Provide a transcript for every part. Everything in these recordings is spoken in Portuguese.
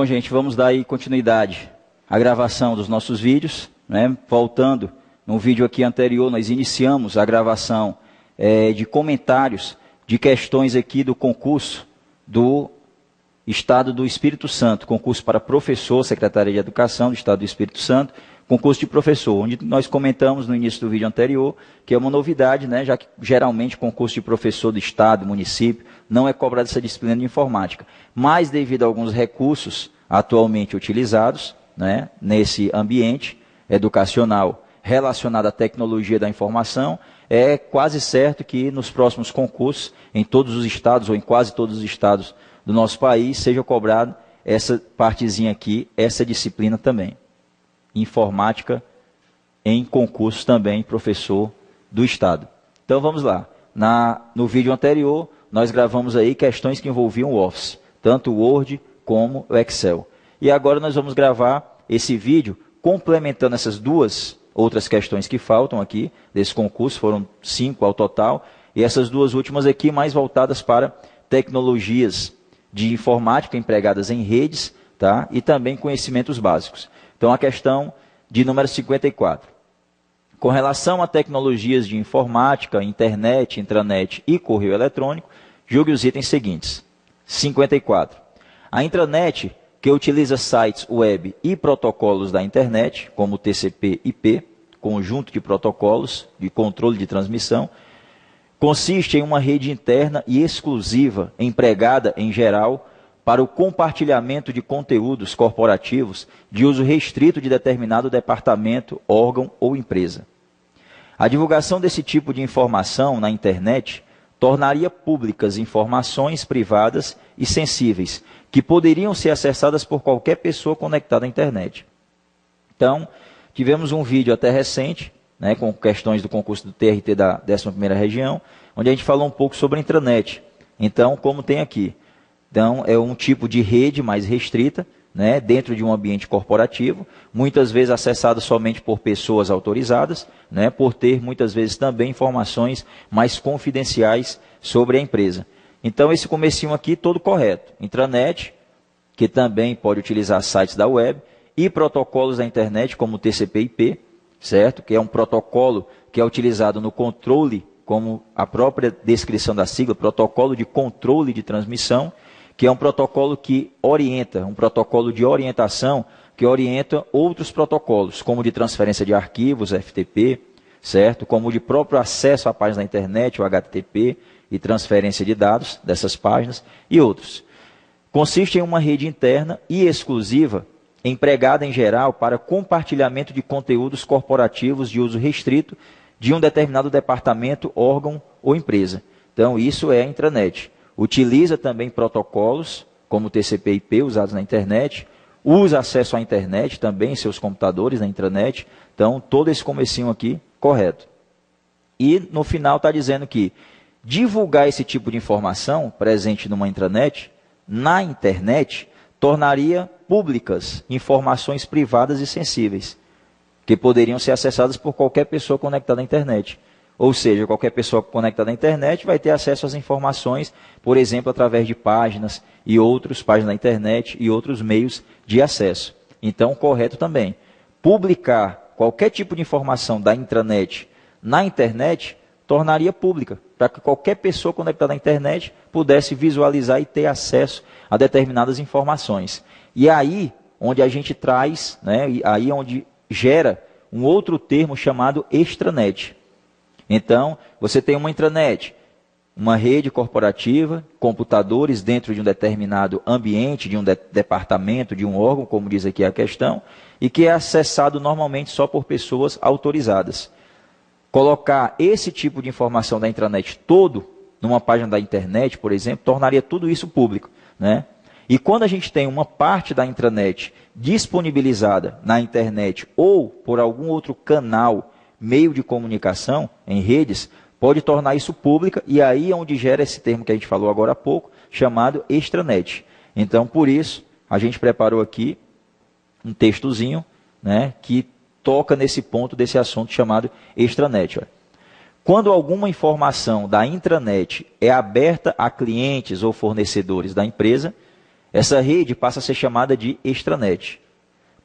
Bom, gente, vamos dar aí continuidade à gravação dos nossos vídeos, né? Voltando, no vídeo aqui anterior, nós iniciamos a gravação de comentários de questões aqui do concurso do Estado do Espírito Santo, concurso para professor, Secretaria de Educação do Estado do Espírito Santo, concurso de professor, onde nós comentamos no início do vídeo anterior, que é uma novidade, né, já que geralmente concurso de professor do Estado, município, não é cobrado essa disciplina de informática. Mas devido a alguns recursos atualmente utilizados, né, nesse ambiente educacional relacionado à tecnologia da informação, é quase certo que nos próximos concursos, em todos os estados ou em quase todos os estados do nosso país, seja cobrado essa partezinha aqui, essa disciplina também. Informática em concursos também, professor do Estado. Então vamos lá. No vídeo anterior, nós gravamos aí questões que envolviam o Office, tanto o Word como o Excel. E agora nós vamos gravar esse vídeo complementando essas duas outras questões que faltam aqui desse concurso, foram 5 ao total, e essas duas últimas aqui mais voltadas para tecnologias de informática empregadas em redes, tá? E também conhecimentos básicos. Então, a questão de número 54. Com relação a tecnologias de informática, internet, intranet e correio eletrônico, julgue os itens seguintes. 54. A intranet, que utiliza sites web e protocolos da internet, como TCP/IP, conjunto de protocolos de controle de transmissão, consiste em uma rede interna e exclusiva, empregada em geral, para o compartilhamento de conteúdos corporativos de uso restrito de determinado departamento, órgão ou empresa. A divulgação desse tipo de informação na internet tornaria públicas informações privadas e sensíveis, que poderiam ser acessadas por qualquer pessoa conectada à internet. Então, tivemos um vídeo até recente, né, com questões do concurso do TRT da 11ª Região, onde a gente falou um pouco sobre a intranet. Então, como tem aqui. Então, é um tipo de rede mais restrita, né, dentro de um ambiente corporativo, muitas vezes acessado somente por pessoas autorizadas, né, por ter muitas vezes também informações mais confidenciais sobre a empresa. Então, esse comecinho aqui todo correto. Intranet, que também pode utilizar sites da web, e protocolos da internet, como o TCP/IP, certo? Que é um protocolo que é utilizado no controle, como a própria descrição da sigla, protocolo de controle de transmissão, que é um protocolo que orienta, um protocolo de orientação, que orienta outros protocolos, como de transferência de arquivos, FTP, certo? Como de próprio acesso à página da internet, o HTTP, e transferência de dados dessas páginas, e outros. Consiste em uma rede interna e exclusiva, empregada em geral para compartilhamento de conteúdos corporativos de uso restrito de um determinado departamento, órgão ou empresa. Então, isso é a intranet. Utiliza também protocolos, como o TCP/IP, usados na internet, usa acesso à internet também em seus computadores, na intranet. Então, todo esse comecinho aqui, correto. E, no final, está dizendo que divulgar esse tipo de informação presente numa intranet, na internet, tornaria públicas informações privadas e sensíveis, que poderiam ser acessadas por qualquer pessoa conectada à internet. Ou seja, qualquer pessoa conectada à internet vai ter acesso às informações, por exemplo, através de páginas da internet e outros meios de acesso. Então, correto também. Publicar qualquer tipo de informação da intranet na internet tornaria pública, para que qualquer pessoa conectada à internet pudesse visualizar e ter acesso a determinadas informações. E aí, onde a gente traz, né, aí onde gera um outro termo chamado extranet. Então, você tem uma intranet, uma rede corporativa, computadores dentro de um determinado ambiente, de um departamento, de um órgão, como diz aqui a questão, e que é acessado normalmente só por pessoas autorizadas. Colocar esse tipo de informação da intranet todo numa página da internet, por exemplo, tornaria tudo isso público, né? E quando a gente tem uma parte da intranet disponibilizada na internet ou por algum outro canal, meio de comunicação, em redes, pode tornar isso pública, e aí é onde gera esse termo que a gente falou agora há pouco, chamado extranet. Então, por isso, a gente preparou aqui um textozinho, né, que toca nesse ponto desse assunto chamado extranet. Olha. Quando alguma informação da intranet é aberta a clientes ou fornecedores da empresa, essa rede passa a ser chamada de extranet.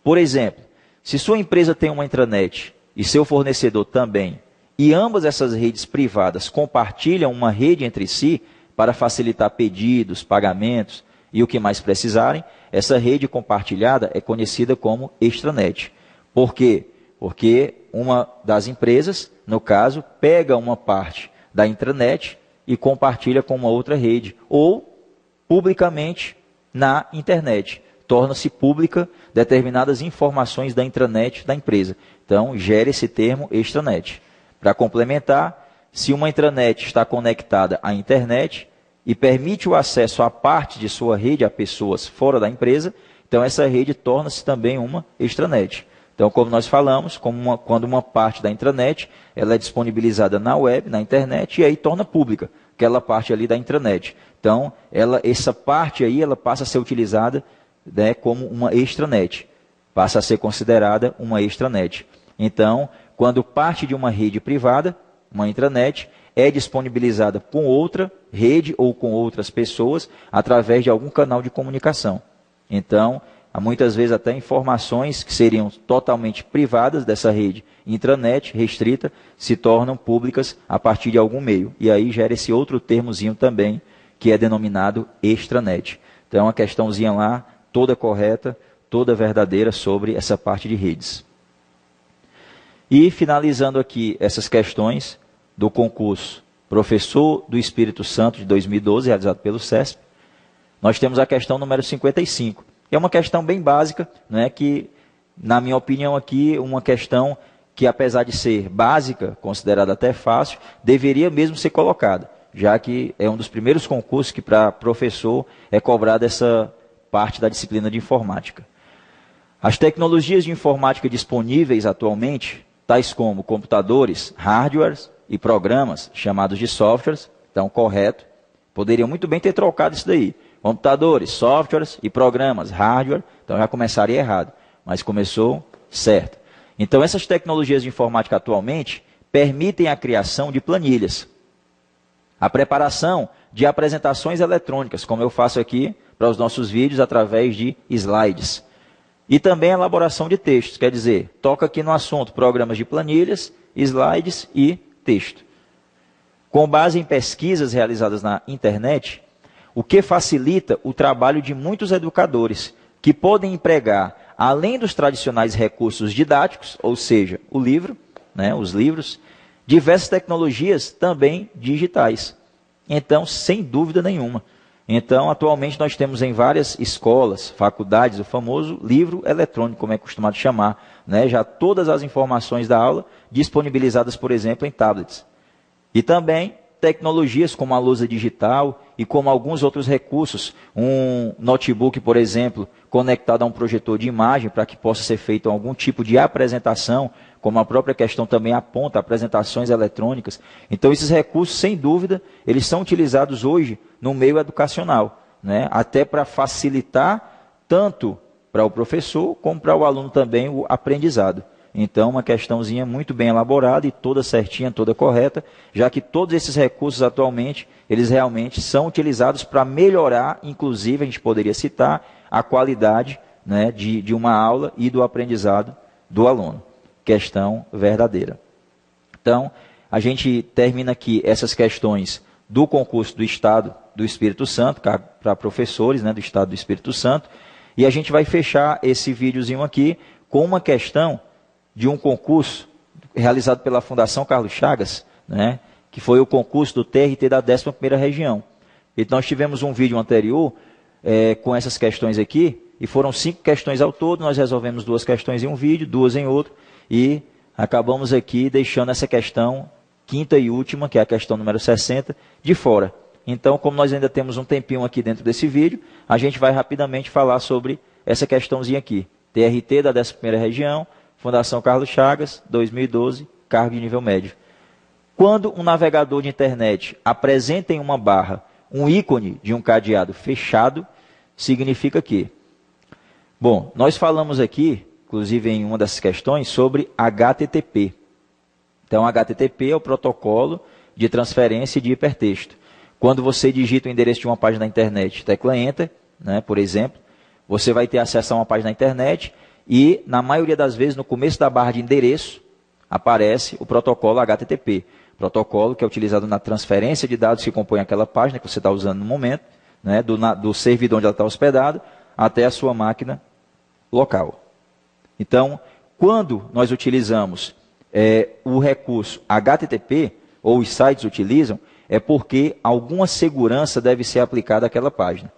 Por exemplo, se sua empresa tem uma intranet e seu fornecedor também, e ambas essas redes privadas compartilham uma rede entre si para facilitar pedidos, pagamentos e o que mais precisarem, essa rede compartilhada é conhecida como extranet. Por quê? Porque uma das empresas, no caso, pega uma parte da intranet e compartilha com uma outra rede, ou publicamente na internet. Torna-se pública determinadas informações da intranet da empresa. Então, gera esse termo extranet. Para complementar, se uma intranet está conectada à internet e permite o acesso a parte de sua rede a pessoas fora da empresa, então essa rede torna-se também uma extranet. Então, como nós falamos, quando uma parte da intranet ela é disponibilizada na web, na internet, e aí torna pública aquela parte ali da intranet. Então, essa parte aí ela passa a ser utilizada, né, como uma extranet. Passa a ser considerada uma extranet. Então, quando parte de uma rede privada, uma intranet, é disponibilizada com outra rede ou com outras pessoas através de algum canal de comunicação. Então, há muitas vezes até informações que seriam totalmente privadas dessa rede intranet restrita se tornam públicas a partir de algum meio. E aí gera esse outro termozinho também, que é denominado extranet. Então, é uma questãozinha lá, toda correta, toda verdadeira sobre essa parte de redes. E finalizando aqui essas questões do concurso Professor do Espírito Santo de 2012, realizado pelo CESP, nós temos a questão número 55. É uma questão bem básica, né, que, na minha opinião aqui, uma questão que, apesar de ser básica, considerada até fácil, deveria mesmo ser colocada, já que é um dos primeiros concursos que, para professor, é cobrada essa parte da disciplina de informática. As tecnologias de informática disponíveis atualmente, tais como computadores, hardwares e programas chamados de softwares, então correto, poderiam muito bem ter trocado isso daí. Computadores, softwares e programas, hardware, então já começaria errado, mas começou certo. Então essas tecnologias de informática atualmente permitem a criação de planilhas, a preparação de apresentações eletrônicas, como eu faço aqui para os nossos vídeos através de slides. E também a elaboração de textos, quer dizer, toca aqui no assunto programas de planilhas, slides e texto. Com base em pesquisas realizadas na internet, o que facilita o trabalho de muitos educadores, que podem empregar, além dos tradicionais recursos didáticos, ou seja, o livro, né, os livros, diversas tecnologias também digitais. Então, sem dúvida nenhuma. Então, atualmente nós temos em várias escolas, faculdades, o famoso livro eletrônico, como é costumado chamar, né? Já todas as informações da aula disponibilizadas, por exemplo, em tablets. E também tecnologias como a lousa digital e como alguns outros recursos, um notebook, por exemplo, conectado a um projetor de imagem para que possa ser feito algum tipo de apresentação, como a própria questão também aponta, apresentações eletrônicas. Então, esses recursos, sem dúvida, eles são utilizados hoje no meio educacional, né? Até para facilitar tanto para o professor como para o aluno também o aprendizado. Então, uma questãozinha muito bem elaborada e toda certinha, toda correta, já que todos esses recursos atualmente, eles realmente são utilizados para melhorar, inclusive, a gente poderia citar, a qualidade, né, de uma aula e do aprendizado do aluno. Questão verdadeira. Então, a gente termina aqui essas questões do concurso do Estado do Espírito Santo, para professores, né, do Estado do Espírito Santo, e a gente vai fechar esse videozinho aqui com uma questão de um concurso realizado pela Fundação Carlos Chagas, né, que foi o concurso do TRT da 11ª Região. E nós tivemos um vídeo anterior com essas questões aqui, e foram 5 questões ao todo, nós resolvemos 2 questões em um vídeo, 2 em outro, e acabamos aqui deixando essa questão, 5ª e última, que é a questão número 60, de fora. Então, como nós ainda temos um tempinho aqui dentro desse vídeo, a gente vai rapidamente falar sobre essa questãozinha aqui. TRT da 11ª Região, Fundação Carlos Chagas, 2012, cargo de nível médio. Quando um navegador de internet apresenta em uma barra um ícone de um cadeado fechado, significa que... Bom, nós falamos aqui, inclusive em uma dessas questões, sobre HTTP. Então, HTTP é o protocolo de transferência de hipertexto. Quando você digita o endereço de uma página da internet, tecla Enter, né, por exemplo, você vai ter acesso a uma página da internet e, na maioria das vezes, no começo da barra de endereço, aparece o protocolo HTTP. Protocolo que é utilizado na transferência de dados que compõem aquela página que você está usando no momento, né, do servidor onde ela está hospedada até a sua máquina local. Então, quando nós utilizamos o recurso HTTP, ou os sites utilizam, é porque alguma segurança deve ser aplicada àquela página.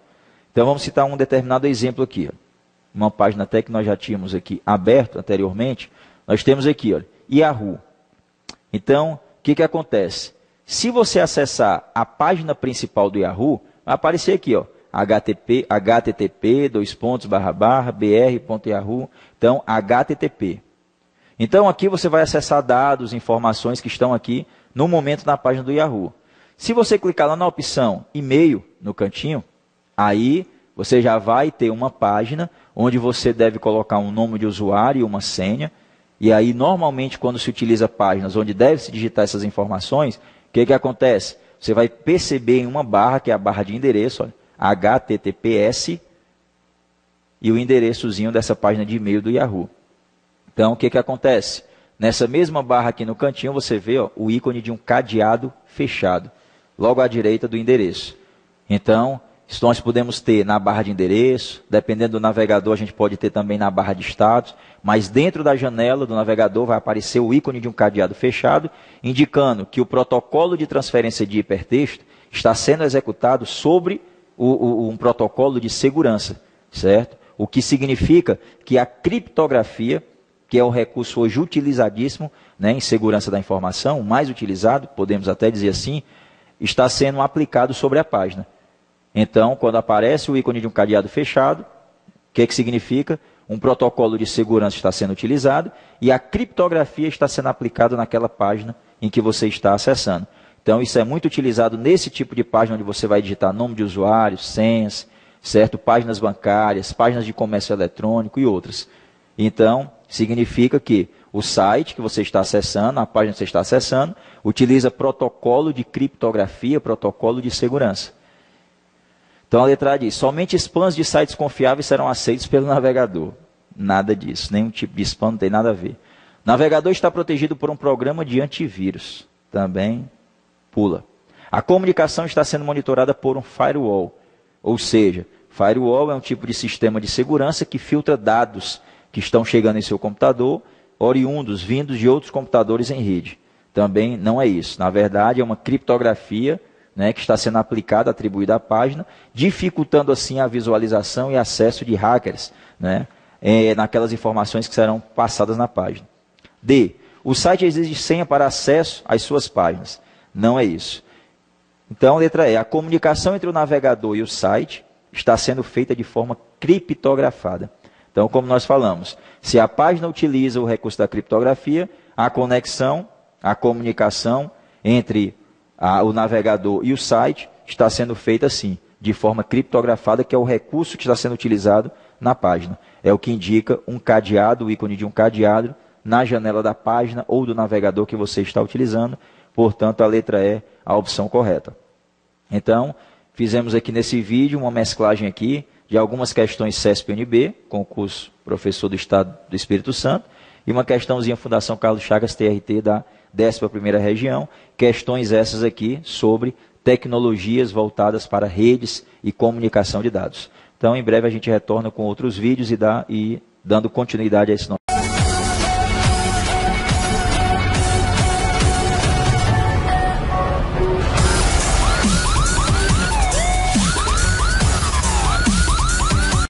Então, vamos citar um determinado exemplo aqui. Ó. Uma página até que nós já tínhamos aqui aberto anteriormente. Nós temos aqui, ó, Yahoo. Então, o que acontece? Se você acessar a página principal do Yahoo, vai aparecer aqui, ó, http://br.yahoo. Então, HTTP. Então, aqui você vai acessar dados, informações que estão aqui no momento na página do Yahoo. Se você clicar lá na opção e-mail, no cantinho, aí você já vai ter uma página onde você deve colocar um nome de usuário e uma senha. E aí, normalmente, quando se utiliza páginas onde deve se digitar essas informações, o que acontece? Você vai perceber em uma barra, que é a barra de endereço, olha, HTTPS, e o endereçozinho dessa página de e-mail do Yahoo. Então, o que acontece? Nessa mesma barra aqui no cantinho, você vê, ó, o ícone de um cadeado fechado, logo à direita do endereço. Então, isso nós podemos ter na barra de endereço, dependendo do navegador, a gente pode ter também na barra de status, mas dentro da janela do navegador vai aparecer o ícone de um cadeado fechado, indicando que o protocolo de transferência de hipertexto está sendo executado sobre um protocolo de segurança, certo? O que significa que a criptografia, que é o recurso hoje utilizadíssimo, né, em segurança da informação, o mais utilizado, podemos até dizer assim, está sendo aplicado sobre a página. Então, quando aparece o ícone de um cadeado fechado, o que significa? Um protocolo de segurança está sendo utilizado e a criptografia está sendo aplicada naquela página em que você está acessando. Então, isso é muito utilizado nesse tipo de página onde você vai digitar nome de usuário, senhas, certo? Páginas bancárias, páginas de comércio eletrônico e outras. Então, significa que o site que você está acessando, a página que você está acessando, utiliza protocolo de criptografia, protocolo de segurança. Então a letra A diz, somente spams de sites confiáveis serão aceitos pelo navegador. Nada disso, nenhum tipo de spam, não tem nada a ver. Navegador está protegido por um programa de antivírus. Também pula. A comunicação está sendo monitorada por um firewall. Ou seja, firewall é um tipo de sistema de segurança que filtra dados que estão chegando em seu computador, oriundos, vindos de outros computadores em rede. Também não é isso. Na verdade, é uma criptografia, né, que está sendo aplicada, atribuída à página, dificultando assim a visualização e acesso de hackers, né, naquelas informações que serão passadas na página. D. O site exige senha para acesso às suas páginas. Não é isso. Então, letra E. A comunicação entre o navegador e o site está sendo feita de forma criptografada. Então, como nós falamos, se a página utiliza o recurso da criptografia, a conexão, a comunicação entre o navegador e o site está sendo feita assim, de forma criptografada, que é o recurso que está sendo utilizado na página. É o que indica um cadeado, o ícone de um cadeado, na janela da página ou do navegador que você está utilizando. Portanto, a letra E, a opção correta. Então, fizemos aqui nesse vídeo uma mesclagem aqui de algumas questões CESP-UNB, concurso professor do Estado do Espírito Santo, e uma questãozinha Fundação Carlos Chagas, TRT, da 11ª região, questões essas aqui sobre tecnologias voltadas para redes e comunicação de dados. Então, em breve a gente retorna com outros vídeos e dando continuidade a esse nosso.